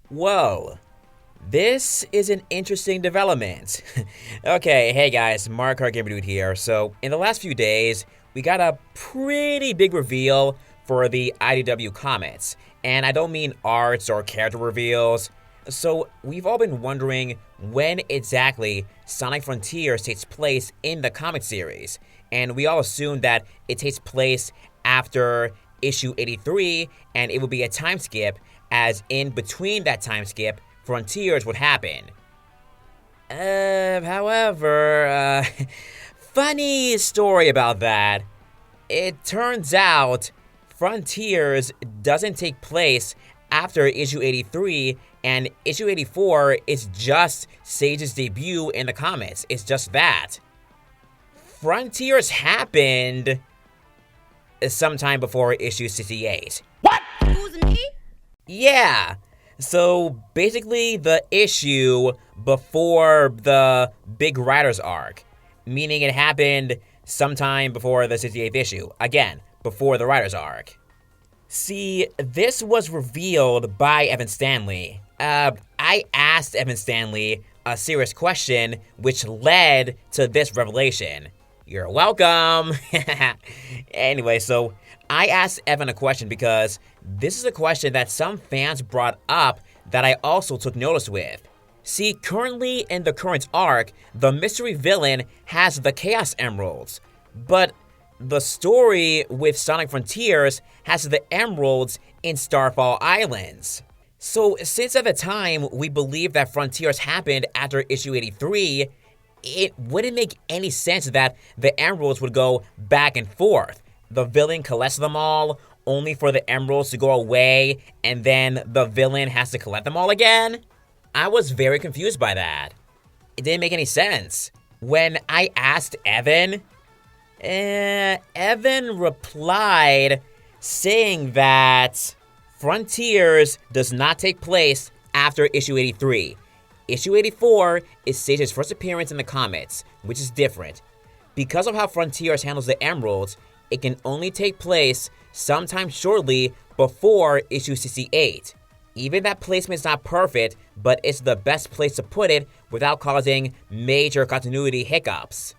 Whoa, this is an interesting development. Okay, hey guys, Mark Gamer Dude here. So, in the last few days, we got a pretty big reveal for the IDW comics. And I don't mean arts or character reveals. So, we've all been wondering when exactly Sonic Frontiers takes place in the comic series. And we all assume that it takes place after issue 83, and it will be a time skip, as in between that time skip, Frontiers would happen. However, funny story about that. It turns out Frontiers doesn't take place after issue 83, and issue 84 is just Sage's debut in the comics. It's just that. Frontiers happened sometime before issue 68. What? Who's me? Yeah. So basically the issue before the big writer's arc, meaning it happened sometime before the 68th issue. Again, before the writer's arc. See, this was revealed by Evan Stanley. I asked Evan Stanley a serious question which led to this revelation. You're welcome. Anyway, so I asked Evan a question because this is a question that some fans brought up that I also took notice with. See, currently in the current arc, the mystery villain has the Chaos Emeralds, but the story with Sonic Frontiers has the emeralds in Starfall Islands. So since at the time we believe that Frontiers happened after issue 83, it wouldn't make any sense that the emeralds would go back and forth. The villain collects them all, only for the emeralds to go away, and then the villain has to collect them all again? I was very confused by that. It didn't make any sense. When I asked Evan, Evan replied saying that Frontiers does not take place after issue 83. Issue 84 is Sage's first appearance in the comics, which is different. Because of how Frontiers handles the emeralds, it can only take place sometime shortly before issue 68. Even that placement's not perfect, but it's the best place to put it without causing major continuity hiccups.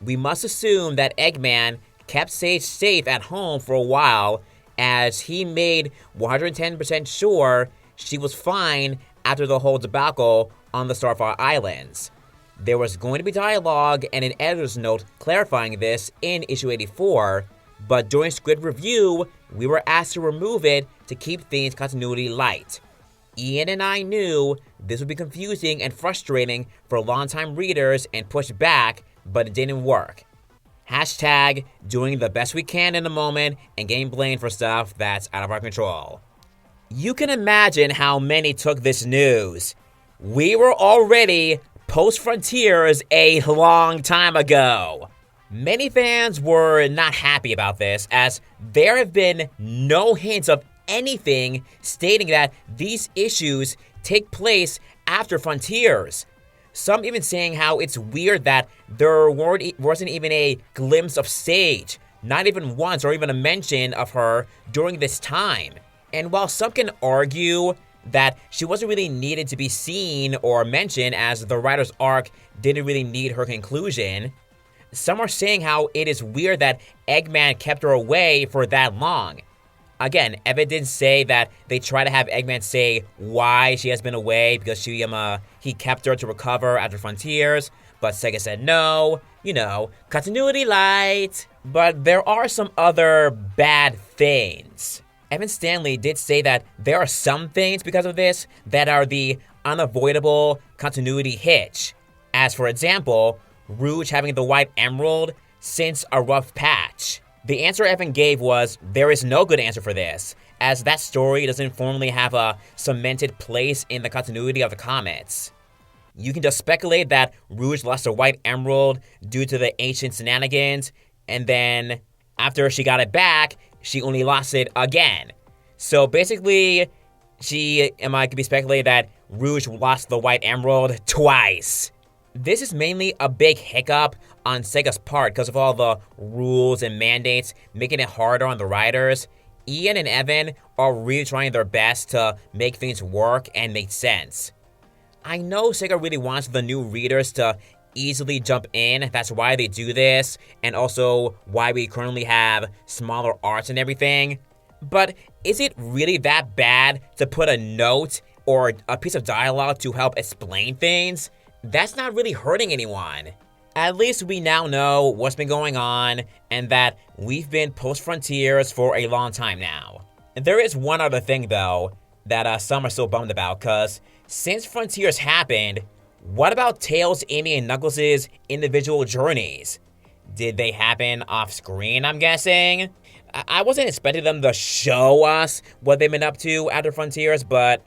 We must assume that Eggman kept Sage safe at home for a while, as he made 110% sure she was fine after the whole debacle on the Starfall Islands. There was going to be dialogue and an editor's note clarifying this in issue 84, but during script review, we were asked to remove it to keep things continuity light. Ian and I knew this would be confusing and frustrating for longtime readers and pushed back, but it didn't work. Hashtag doing the best we can in the moment and getting blamed for stuff that's out of our control. You can imagine how many took this news. We were already post-Frontiers a long time ago. Many fans were not happy about this, as there have been no hints of anything stating that these issues take place after Frontiers. Some even saying how it's weird that there wasn't even a glimpse of Sage, not even once or even a mention of her during this time. And while some can argue that she wasn't really needed to be seen or mentioned as the writer's arc didn't really need her conclusion, some are saying how it is weird that Eggman kept her away for that long. Again, Evan did say that they try to have Eggman say why she has been away because he kept her to recover after Frontiers, but Sega said no, continuity light. But there are some other bad things. Evan Stanley did say that there are some things because of this that are the unavoidable continuity hitch. As for example, Rouge having the white emerald since a rough patch. The answer Evan gave was, there is no good answer for this, as that story doesn't formally have a cemented place in the continuity of the comics. You can just speculate that Rouge lost her white emerald due to the ancient shenanigans, and then after she got it back, she only lost it again. So basically, it could be speculated that Rouge lost the white emerald twice. This is mainly a big hiccup on Sega's part because of all the rules and mandates, making it harder on the writers. Ian and Evan are really trying their best to make things work and make sense. I know Sega really wants the new readers to easily jump in, that's why they do this, and also why we currently have smaller arts and everything. But is it really that bad to put a note or a piece of dialogue to help explain things? That's not really hurting anyone. At least we now know what's been going on and that we've been post-Frontiers for a long time now. And there is one other thing though that some are still bummed about, because since Frontiers happened, what about Tails, Amy, and Knuckles' individual journeys? Did they happen off-screen, I'm guessing? I wasn't expecting them to show us what they've been up to after Frontiers, but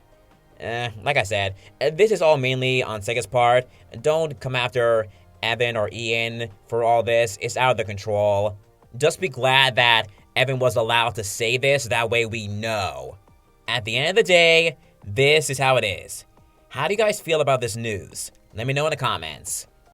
like I said, this is all mainly on Sega's part. Don't come after Evan or Ian for all this. It's out of their control. Just be glad that Evan was allowed to say this, that way we know. At the end of the day, this is how it is. How do you guys feel about this news? Let me know in the comments.